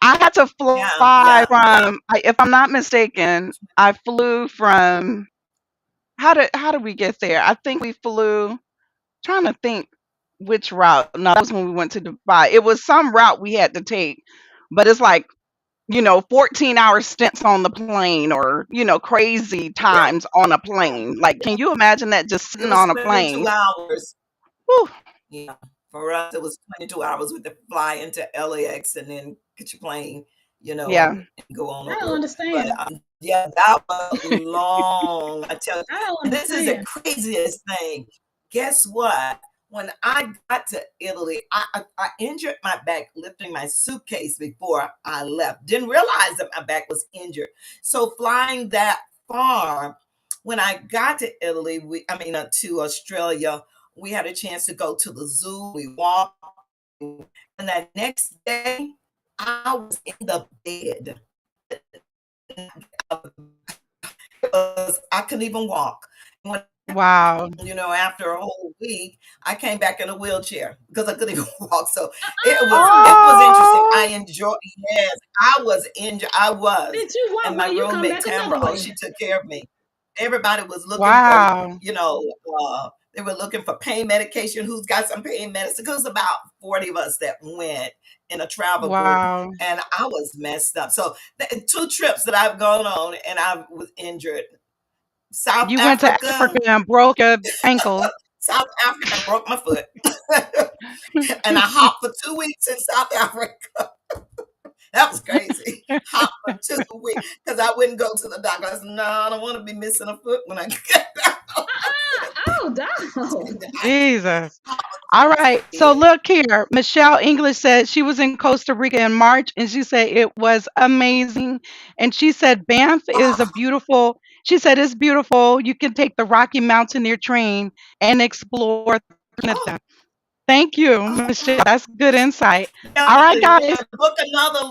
S3: I had to
S1: Yeah,
S3: fly
S1: yeah, yeah.
S3: from, if I'm not mistaken, I flew from, how did we get there? I think we flew, trying to think which route. No, that was when we went to Dubai. It was some route we had to take, but it's like, 14-hour stints on the plane or, crazy
S1: Really?
S3: times on a plane. Like, can you imagine that just
S1: It
S3: sitting
S1: was
S3: on a
S1: 22
S3: plane?
S1: hours.
S3: Whew,
S1: Yeah. For us, it was 22 hours with the fly into LAX and then get your plane,
S3: yeah.
S1: and go on
S2: I don't
S1: over. But
S2: understand.
S1: yeah, that was long. I tell you.
S2: I don't
S1: And this is the
S2: understand.
S1: craziest thing. Guess what? When I got to Italy, I injured my back lifting my suitcase before I left. Didn't realize that my back was injured. So flying that far, when I got to Italy, to Australia, we had a chance to go to the zoo. We walked, and that next day, I was in the bed. I couldn't even walk. When,
S3: Wow.
S1: after a whole week, I came back in a wheelchair because I couldn't even walk. So it was interesting.
S3: Oh,
S1: I enjoyed. Yes, I was injured. I was,
S2: Did you
S1: and
S2: walk
S1: my
S2: when you come
S1: roommate
S2: back another
S1: Tamara, oh,
S2: way?
S1: she took care of me. Everybody was looking for,
S3: wow.
S1: they were looking for pain medication. Who's got some pain medicine? It was about 40 of us that went in a travel group,
S3: Wow.
S1: and I was messed up. So two trips that I've gone on, and I was injured. South
S3: You went to Africa
S1: Africa,
S3: and broke your ankle.
S1: South Africa and broke my foot. And I hopped for 2 weeks in South Africa. That was crazy. Hop for 2 weeks because I wouldn't go to the doctor. I said, no, I don't want to be missing a foot when I get back.
S2: Oh, no.
S1: I
S3: Jesus.
S1: hopped
S3: All right. So
S1: it.
S3: look here. Michelle English said she was in Costa Rica in March and she said it was amazing. And she said Banff is a
S1: Oh,
S3: beautiful, she said it's beautiful. You can take the Rocky Mountaineer train and explore
S1: oh,
S3: Trinidad. Thank you,
S1: oh,
S3: Michelle.
S1: wow.
S3: That's good insight.
S1: Yeah,
S3: All right,
S1: yeah,
S3: guys.
S1: book another.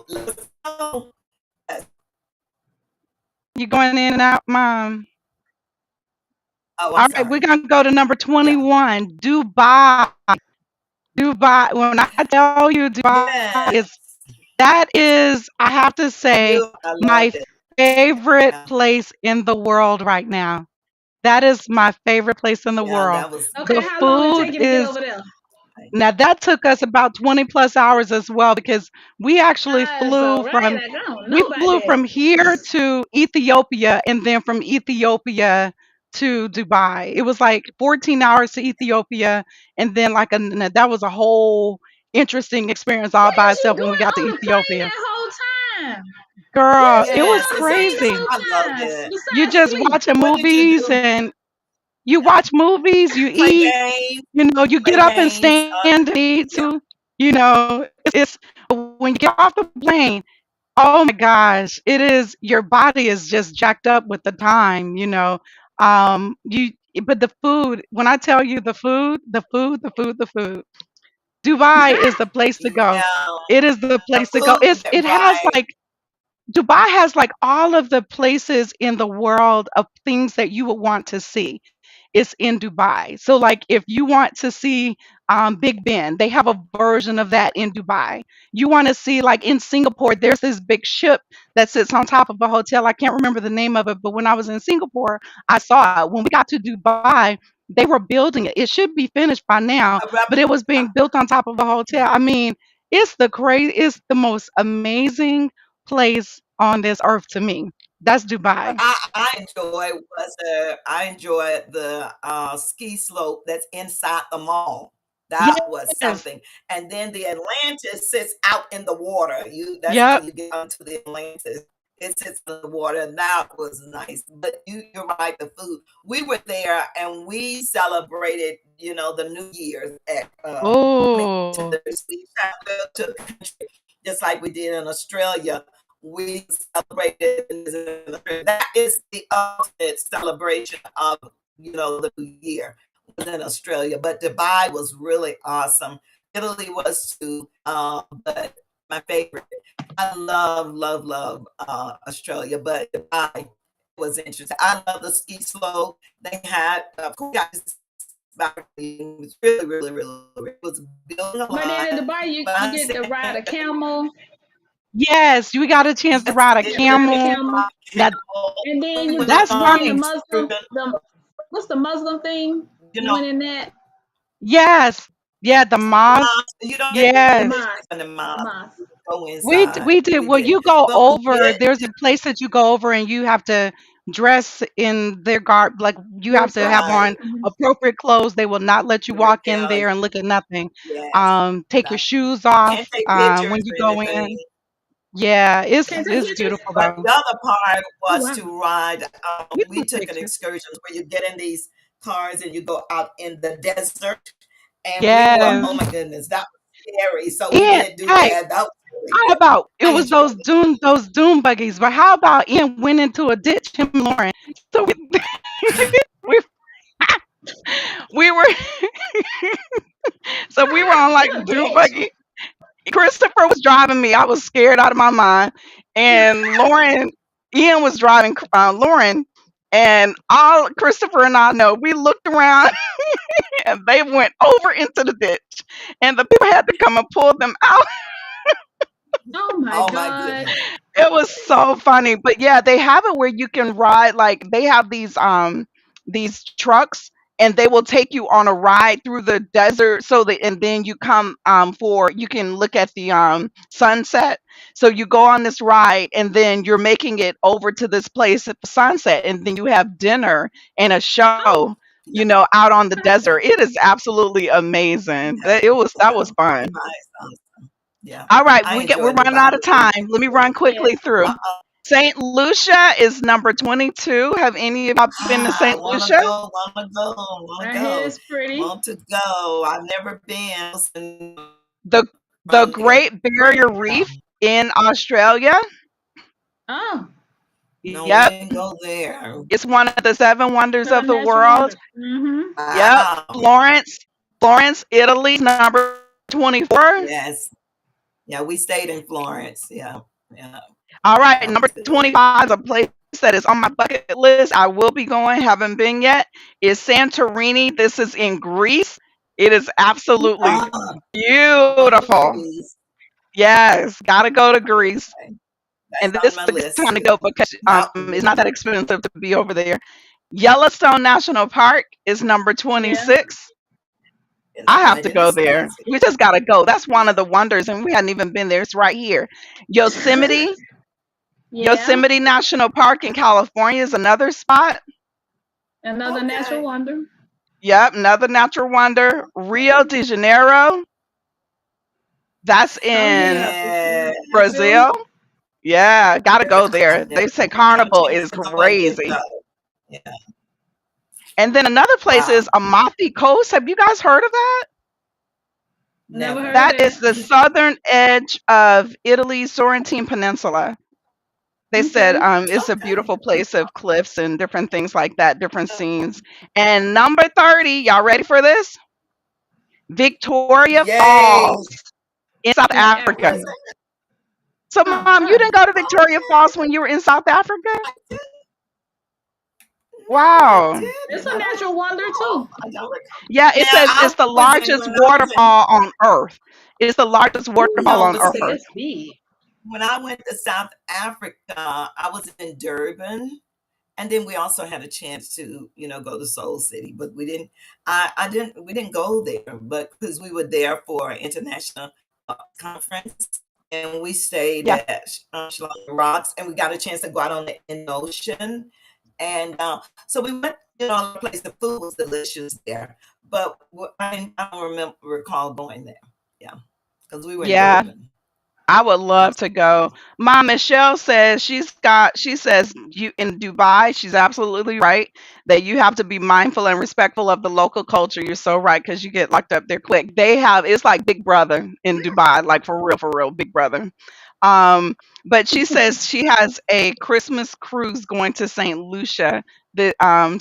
S1: Let's go.
S3: You going in and out, Mom.
S1: Oh, I'm
S3: All right, we're
S1: sorry.
S3: gonna go to number
S1: Yeah.
S3: 21, Dubai. Dubai. When I tell you Dubai
S1: Yes.
S3: is that is, I have to say,
S1: I
S3: my
S1: loved it.
S3: favorite
S1: Yeah.
S3: place in the world right now. That is my favorite place in the
S1: Yeah,
S3: world.
S1: that was
S2: Okay,
S3: The
S2: how long it take
S3: food
S2: you to get
S3: is
S2: over there?
S3: now that took us about 20 plus hours as well because we actually
S2: That's all
S3: flew
S2: right.
S3: from
S2: I don't
S3: we
S2: know about
S3: flew
S2: that.
S3: from here to Ethiopia and then from Ethiopia to Dubai. It was like 14 hours to Ethiopia and then that was a whole interesting experience all
S2: What
S3: by
S2: was you
S3: itself when we
S2: doing
S3: got to
S2: on the plane
S3: Ethiopia.
S2: that whole time? What
S3: Girl,
S2: was you
S3: it
S2: doing
S3: was
S1: yes.
S2: on the
S1: It's
S2: plane the
S3: crazy.
S1: interesting.
S2: whole
S1: I love
S2: time?
S1: it.
S3: You
S2: Besides
S3: just
S2: sleep.
S3: watching
S1: What did you
S3: movies
S1: do?
S3: and you
S1: Yeah.
S3: watch movies, you
S1: Play
S3: eat,
S1: games.
S3: you get
S1: Play
S3: up and
S1: games.
S3: stand and eat
S1: Yeah.
S3: too. It's when you get off the plane, oh my gosh, it is your body is just jacked up with the time. You but the food, when I tell you the food. Dubai is the place to go.
S1: Yeah.
S3: It is the
S1: The
S3: place to go.
S1: food,
S3: It has
S1: right?
S3: like Dubai has like all of the places in the world of things that you would want to see. It's in Dubai. So, like, if you want to see Big Ben, they have a version of that in Dubai. You want to see, like, in Singapore, there's this big ship that sits on top of a hotel. I can't remember the name of it, but when I was in Singapore, I saw it. When we got to Dubai, they were building it. It should be finished by now,
S1: A
S3: but it was
S1: replica.
S3: being built on top of a hotel. I mean, it's the most amazing place on this earth to me. That's
S1: What
S3: Dubai.
S1: I enjoyed the ski slope that's inside the mall. That was
S3: Yes.
S1: something. And then the Atlantis sits out in the water. That's how
S3: Yep.
S1: you get onto the Atlantis. It sits in the water, and that was nice. But you're right, the food. We were there and we celebrated, the New Year's at
S3: Oh,
S1: we traveled to the country just like we did in Australia. We celebrated that is the ultimate celebration of the new year in Australia. But Dubai was really awesome. Italy was too, but my favorite. I love Australia, but Dubai was interesting. I love the ski slope they had. Of course, it was really it was building a
S2: But then
S1: lot,
S2: in Dubai, you,
S1: but
S2: you
S1: I'm
S2: get to ride a
S1: saying
S2: camel.
S3: yes, we got a chance to
S1: yes, we
S3: ride a
S1: did. We
S2: Ride a
S1: did
S3: camel.
S2: camel.
S1: rock
S3: Now
S1: camel.
S2: And then
S1: We
S2: you
S1: went
S2: go
S3: that's
S2: in the
S3: right.
S1: through
S2: Muslim, what's the Muslim thing?
S1: you
S2: You
S1: know,
S2: went in that?
S3: Yes. Yeah, the mosque.
S1: mosque. You don't get
S2: The
S3: Yes.
S2: mosque.
S1: admission in the
S2: The
S1: mosque.
S2: mosque.
S1: Go
S3: We
S1: inside.
S3: we did.
S1: We
S3: Well,
S1: did,
S3: you go
S1: but we
S3: over.
S1: did.
S3: There's a place that you go over, and you have to dress in their garb. Like you have
S2: Dress
S3: to
S2: up.
S3: have
S1: Right.
S3: on appropriate clothes. They will not let you walk in
S1: Yeah.
S3: there and look at nothing.
S1: Yes.
S3: Take your
S1: Right.
S3: shoes
S1: Can't
S3: off
S1: take pictures
S3: when you
S1: or
S3: go
S1: anything.
S3: in. Yeah,
S2: Can I take
S3: it's
S2: pictures?
S3: beautiful
S1: But
S3: though.
S1: the other part
S2: Oh,
S1: was
S2: wow.
S1: to ride.
S3: We
S1: We
S3: took
S1: took an
S3: pictures.
S1: excursion where you get in these cars and you go out in the desert. And oh
S3: Yes.
S1: my goodness, that was scary. So we
S3: Ian,
S1: didn't do
S3: hey,
S1: that. That was really
S3: how
S1: good.
S3: about it
S1: I
S3: was
S1: enjoyed it.
S3: those doom buggies? But how about Ian went into a ditch, him and Lauren? So we, we were so we were on like a
S2: What a
S3: dune
S2: ditch.
S3: buggy. Christopher was driving me. I was scared out of my mind. And Ian was driving Lauren. And all Christopher and I know, we looked around and they went over into the ditch. And the people had to come and pull them out.
S2: Oh my
S1: Oh my
S2: God.
S1: goodness.
S3: It was so funny. But yeah, they have it where you can ride like they have these trucks and they will take you on a ride through the desert so that and then you come for you can look at the sunset. So you go on this ride and then you're making it over to this place at the sunset and then you have dinner and a
S2: Oh,
S3: show.
S1: Yeah,
S3: out on the desert. It is absolutely amazing.
S1: yeah,
S3: That was
S1: yeah.
S3: fun.
S1: Nice. Awesome. Yeah,
S3: All right,
S1: I
S3: we're
S1: enjoyed
S3: running
S1: Dubai.
S3: out of time. Let me run
S2: Yes.
S3: quickly through.
S1: Uh-oh.
S3: St. Lucia is number 22. Have any of y'all been to
S1: I
S3: St.
S1: want to
S3: Lucia?
S1: go, want to go, want to
S2: I hear
S1: go,
S2: it's pretty.
S1: want to go. I've never been
S3: The the
S1: from there.
S3: Great Barrier
S1: Yeah.
S3: Reef in Australia.
S2: Oh,
S1: No, we
S3: Yep,
S1: didn't go there.
S3: it's one of the seven wonders of
S2: seven
S3: the
S2: natural
S3: world.
S2: wonders. Mm-hmm.
S3: Yep,
S1: Wow.
S3: Florence, Italy, number 24.
S1: Yes. Yeah, we stayed in Florence. Yeah. Yeah.
S3: All right,
S1: That
S3: number
S1: was good.
S3: 25 is a place that is on my bucket list. I will be going, haven't been yet. Is Santorini. This is in Greece. It is absolutely
S1: Ah,
S3: beautiful.
S1: Greece.
S3: Yes, gotta go to Greece.
S1: Okay.
S3: And
S1: That's
S3: this
S1: on
S3: is
S1: my
S3: a good
S1: list
S3: time to
S1: too.
S3: go because
S1: Now,
S3: it's not that expensive to be over there. Yellowstone National Park is number
S2: Yeah.
S3: 26. I have to go there. We just gotta go. That's one of the wonders, and we hadn't even been there. It's right here. Yosemite,
S2: Yeah.
S3: Yosemite National Park in California is another spot.
S2: Another natural
S1: Okay.
S2: wonder.
S3: Yep, another natural wonder. Rio de Janeiro, that's
S2: Oh
S3: in
S2: yeah.
S1: Yeah.
S2: Brazil.
S3: Brazil. Yeah, gotta go there.
S1: I've
S3: They
S1: never
S3: say
S1: got a
S3: Carnival
S1: chance
S3: is
S1: to go. I did
S3: crazy.
S1: go. Yeah.
S3: And then another place
S1: Wow.
S3: is Amalfi Coast. Have you guys heard of that?
S2: Never heard
S1: Never.
S2: of
S3: That is
S2: that.
S3: the southern edge of Italy's Sorrentine Peninsula. They said
S2: Okay.
S3: it's a
S1: Okay.
S3: beautiful place of cliffs and different things like that, different scenes. And number 30, y'all ready for this? Victoria
S1: Yay.
S3: Falls in South
S2: In
S3: Africa.
S1: Where's
S2: Africa.
S1: that?
S3: So,
S2: Oh,
S3: Mom, you
S2: huh.
S3: didn't go to Victoria
S1: Okay.
S3: Falls when you were in South Africa?
S1: I did. No, I
S3: Wow.
S2: It's
S1: didn't.
S2: a
S1: I don't
S2: natural wonder
S1: recall.
S2: too.
S1: I don't recall.
S3: Yeah, it
S1: Now
S3: says
S1: I
S3: it's the
S1: was in
S3: largest
S1: when I was in
S3: waterfall on Earth. It's the largest waterfall
S1: no,
S3: on
S1: but
S2: Okay,
S1: see,
S3: Earth.
S2: that's big.
S1: when I went to South Africa, I was in Durban. And then we also had a chance to, go to Soul City, but I didn't, we didn't go there, but because we were there for an international conference and we stayed
S3: Yeah.
S1: at Shillong Rocks and we got a chance to go out on the in ocean. And so we went, a place, the food was delicious there, but I don't recall going there. Yeah, because we were in
S3: Yeah.
S1: Durban.
S3: I would
S1: Yeah.
S3: love to go. Mom Michelle says she says you in Dubai, she's absolutely right that you have to be mindful and respectful of the local culture. You're so right because you get locked up there quick. It's like Big Brother in Dubai, like for real, Big Brother. Um, but she says she has a Christmas cruise going to St. Lucia.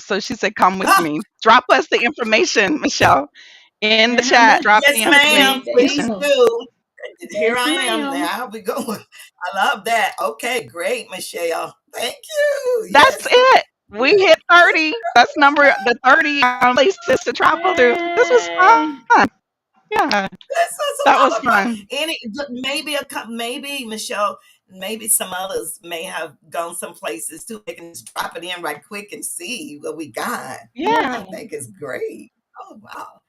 S3: So she said, come with
S1: Ah,
S3: me. Drop us the information, Michelle, in the
S2: And how
S3: chat.
S2: much?
S3: Drop the
S1: yes, ma'am.
S2: Okay, there you
S1: Please
S3: information.
S2: go.
S1: do. Here
S2: Yes,
S1: I am.
S2: ma'am.
S1: Now we going. I love that. Okay, great, Michelle. Thank you.
S3: That's
S1: Yes,
S3: it. We
S1: yes,
S3: hit 30. That's the 30 places to travel to. This was
S2: Yay.
S3: fun. Yeah,
S1: this is
S3: that
S1: a
S3: was
S1: lot of fun.
S3: fun.
S1: Maybe Michelle, maybe some others may have gone some places too. They can just drop it in right quick and see what we got.
S3: Yeah.
S1: I
S2: Yeah.
S1: think it's great. Oh wow,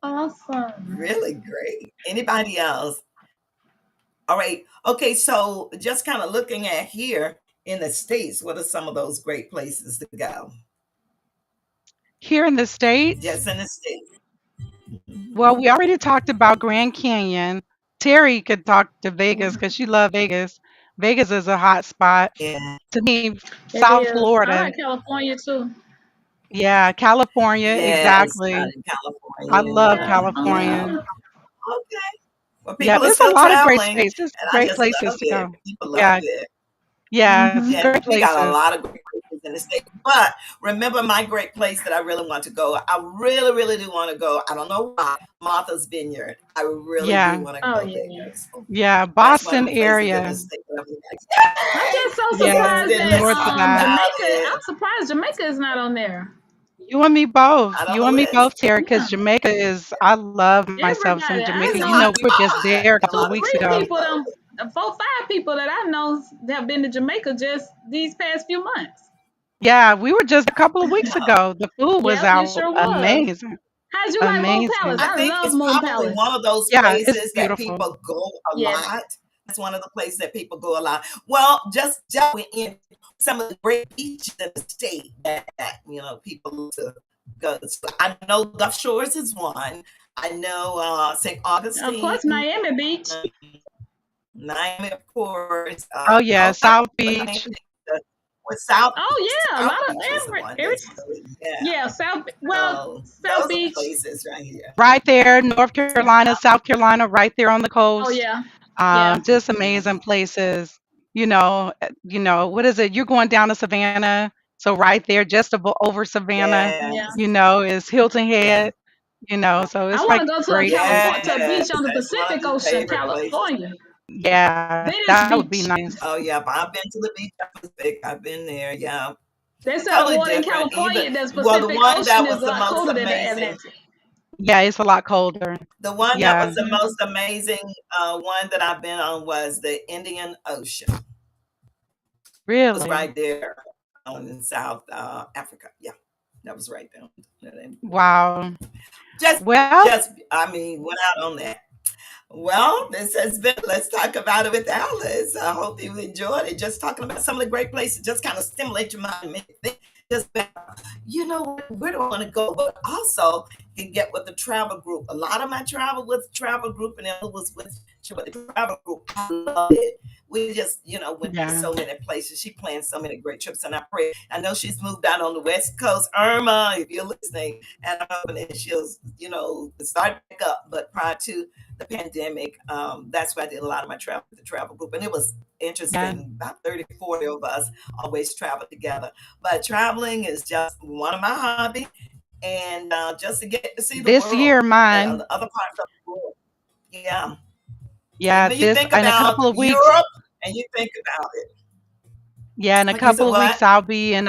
S2: Awesome.
S1: really great. Anybody else? All right. Okay. So just kind of looking at here in the States, what are some of those great places to go?
S3: Here in the States,
S1: Just in the States.
S3: well,
S1: Mhm.
S3: we already talked about Grand Canyon. Terry could talk to Vegas because she loved Vegas. Vegas is a hot spot.
S1: Yeah.
S3: To me,
S2: It
S3: South
S2: is. I
S3: Florida.
S2: like California too.
S3: Yeah, California,
S1: Yes. Out
S3: exactly.
S1: in
S3: I
S1: California.
S3: love
S1: Yeah.
S2: Yeah.
S3: California.
S1: Yeah.
S2: Uh-huh.
S1: Okay. Well,
S3: Yeah,
S1: people are
S3: there's a
S1: still
S3: lot of great
S1: traveling,
S3: spaces,
S1: and I
S3: great
S1: just
S3: places
S1: love
S3: to
S1: it.
S3: go.
S1: People love
S3: Yeah,
S1: it.
S3: yeah, it's
S2: Mm-hmm.
S1: Yeah,
S3: great
S1: we got a
S3: places.
S1: lot of great places in the state. But remember my great place that I really want to go. I really, really do want to go. I don't know why. Martha's Vineyard. I really do
S3: Yeah,
S1: want to
S2: Oh
S1: go
S2: yeah.
S1: there. So
S3: yeah,
S1: that's one of
S3: Boston
S1: the places in the
S3: area.
S1: state that I'm like,
S2: I'm
S1: yay!
S2: just so
S3: Yeah,
S1: Just
S2: surprised
S1: didn't
S2: that
S1: let's
S3: north of
S1: talk
S3: that.
S1: about
S2: Jamaica.
S1: it.
S2: I'm surprised Jamaica is not on there.
S3: You and me both.
S1: Out on
S3: You
S1: the
S3: and me
S1: list.
S3: both, Terry, because
S2: Yeah.
S3: Jamaica is, I love myself some
S2: Everybody I
S3: Jamaica.
S1: It's a
S3: You
S1: lot
S2: know,
S3: know,
S1: to
S3: we were just
S1: find
S3: there a
S1: and a
S3: couple of
S1: lot of
S3: weeks
S2: three
S1: people
S3: ago.
S2: people,
S1: to
S2: them, 4, 5 people that I know have been to Jamaica just these past few months.
S3: Yeah, we were just a couple of weeks
S1: go.
S3: ago. The food was
S2: Yep, you
S3: out
S2: sure was.
S3: amazing.
S2: How'd you like Moon Palace?
S3: Amazing.
S1: I
S2: I
S1: think
S2: love
S1: it's
S2: Moon
S1: probably
S2: Palace.
S1: one of those
S3: Yeah, it's
S1: places that
S3: beautiful.
S1: people go a
S2: Yes.
S1: lot. That's one of the places that people go a lot. Well, just we're in some of the great beaches in the state that people look to 'Cause I know Gulf Shores is one. I know St.
S2: Of
S1: Augustine,
S2: course, Miami Beach.
S1: Miami, of course.
S3: Oh yeah,
S1: Also,
S3: South
S1: Miami,
S3: Beach.
S1: with
S2: Oh yeah, a
S1: South
S2: lot of
S1: Beach was the one
S2: every
S1: that's really, yeah.
S2: yeah,
S1: So
S2: South
S1: those are
S2: Beach.
S1: places right here.
S3: Right there, North Carolina, South Carolina, right there on the
S2: Oh
S3: coast.
S2: yeah, yeah,
S3: Just
S1: Yeah,
S3: amazing places. What is it? You're going down to Savannah, so right there, just over Savannah,
S2: yeah.
S1: yes,
S3: is Hilton
S1: yeah,
S3: Head. So
S2: I
S3: it's
S2: want
S3: like
S2: to go to a
S3: great
S2: California,
S3: places.
S2: to a beach
S1: yes.
S2: on the
S1: That's one of
S2: Pacific
S1: my
S2: Ocean,
S1: favorite places.
S2: California.
S3: Yeah,
S2: Venice
S3: that would be
S2: Beach.
S3: nice.
S1: Oh yeah, but I've been to the beach at Pacific. I've been there. Yeah,
S2: They said the
S1: totally
S2: water in
S1: different. Even
S2: California, that's
S1: well, the
S2: Pacific
S1: one
S2: Ocean,
S1: that
S2: is
S1: was
S2: a
S1: the
S2: lot
S1: most
S2: colder than the
S1: amazing,
S2: Atlantic.
S3: Yeah, it's a lot colder.
S1: the one that
S3: Yeah,
S1: was the
S2: Hmm.
S1: most amazing one that I've been on was the Indian Ocean. It was
S3: really.
S1: right there in South Africa. Yeah, that was right there.
S3: Wow.
S1: Just,
S3: Well,
S1: just, I mean, went out on that. Well, this has been Let's Talk About It with Alice. I hope you enjoyed it. Just talking about some of the great places, just kind of stimulate your mind. Make you think, just, where do I want to go? But also, you can get with the travel group. A lot of my travel with the travel group, and it was with the travel group. I love it. We just, went to
S3: yeah.
S1: so many places. She planned so many great trips, and I pray. I know she's moved out on the West Coast. Irma, if you're listening, and I'm hoping that she'll, start back up. But prior to the pandemic, that's why I did a lot of my travel with the travel group. And it was
S3: Yeah.
S1: interesting. About 30, 40 of us always travel together. But traveling is just one of my hobbies. And just to get to see the
S3: This
S1: world,
S3: year, mine.
S1: the other parts of the world. Yeah.
S3: Yeah,
S1: When you
S3: this
S1: think
S3: in a
S1: about
S3: couple of weeks.
S1: Europe and you think about it,
S3: Yeah, in a
S1: like you said,
S3: couple of
S1: what?
S3: weeks, I'll be in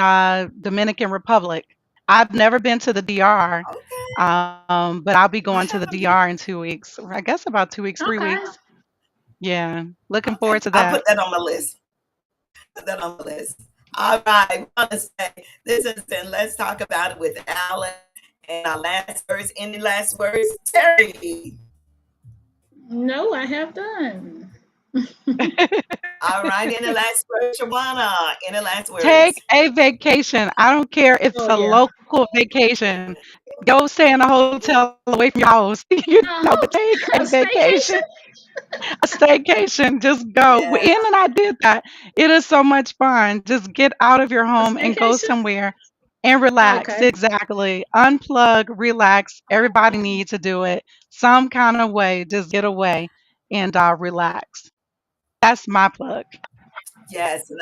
S3: Dominican Republic. I've never been to the DR,
S1: Okay.
S3: but I'll be
S1: I
S3: going to the
S1: haven't been.
S3: DR in 2 weeks. I guess about 2 weeks, three
S2: Okay.
S3: weeks. Yeah, looking
S1: Okay.
S3: forward to
S1: I'll
S3: that.
S1: put that on my list. Put that on my list. All right. I want to say this has been Let's Talk About It with Alan. And our last words, any last words? Terry.
S2: No, I have done.
S1: All right. Any last words, Shawana? Any last
S3: Take
S1: words?
S3: a vacation. I don't care if it's
S2: Oh
S3: a
S2: yeah.
S3: local vacation. Go stay in a hotel away from your house, but take a
S2: A
S3: vacation,
S2: staycation.
S3: a staycation. Just go.
S1: Yeah.
S3: And I did that. It is so much fun. Just get out of your
S2: A
S3: home and go
S2: staycation.
S3: somewhere and relax.
S2: Okay.
S3: Exactly. Unplug, relax. Everybody needs to do it some kind of way. Just get away and relax. That's my plug.
S1: Yes, and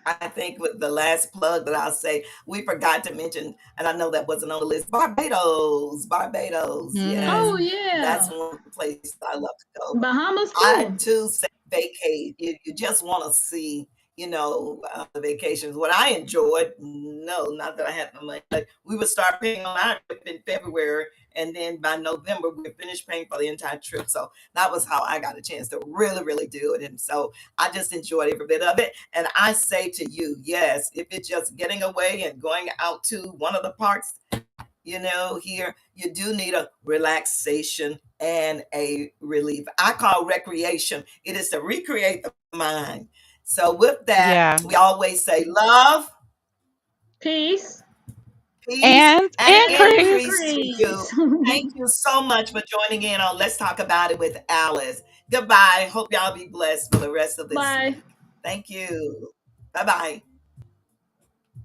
S1: I think with the last plug that I'll say, we forgot to mention, and I know that wasn't on the list, Barbados. Barbados, yes.
S2: Oh
S3: Hmm.
S1: That's
S2: yeah.
S1: one place I love to go.
S2: Bahamas
S1: I
S2: too.
S1: too say vacate. You just want to see, the vacations. What I enjoyed, no, not that I had no money, but we would start paying on our trip in February, and then by November we finished paying for the entire trip. So that was how I got a chance to really, really do it. And so I just enjoyed every bit of it. And I say to you, yes, if it's just getting away and going out to one of the parks, here you do need a relaxation and a relief. I call recreation. It is to recreate the mind. So with that,
S3: Yeah.
S1: we always say love,
S2: Peace
S1: peace,
S3: And
S1: and
S2: and
S3: increase.
S1: increase to you.
S2: increase.
S1: Thank you so much for joining in on Let's Talk About It with Alice. Goodbye. Hope y'all be blessed for the rest of this
S2: Bye.
S1: week. Thank you. Bye bye.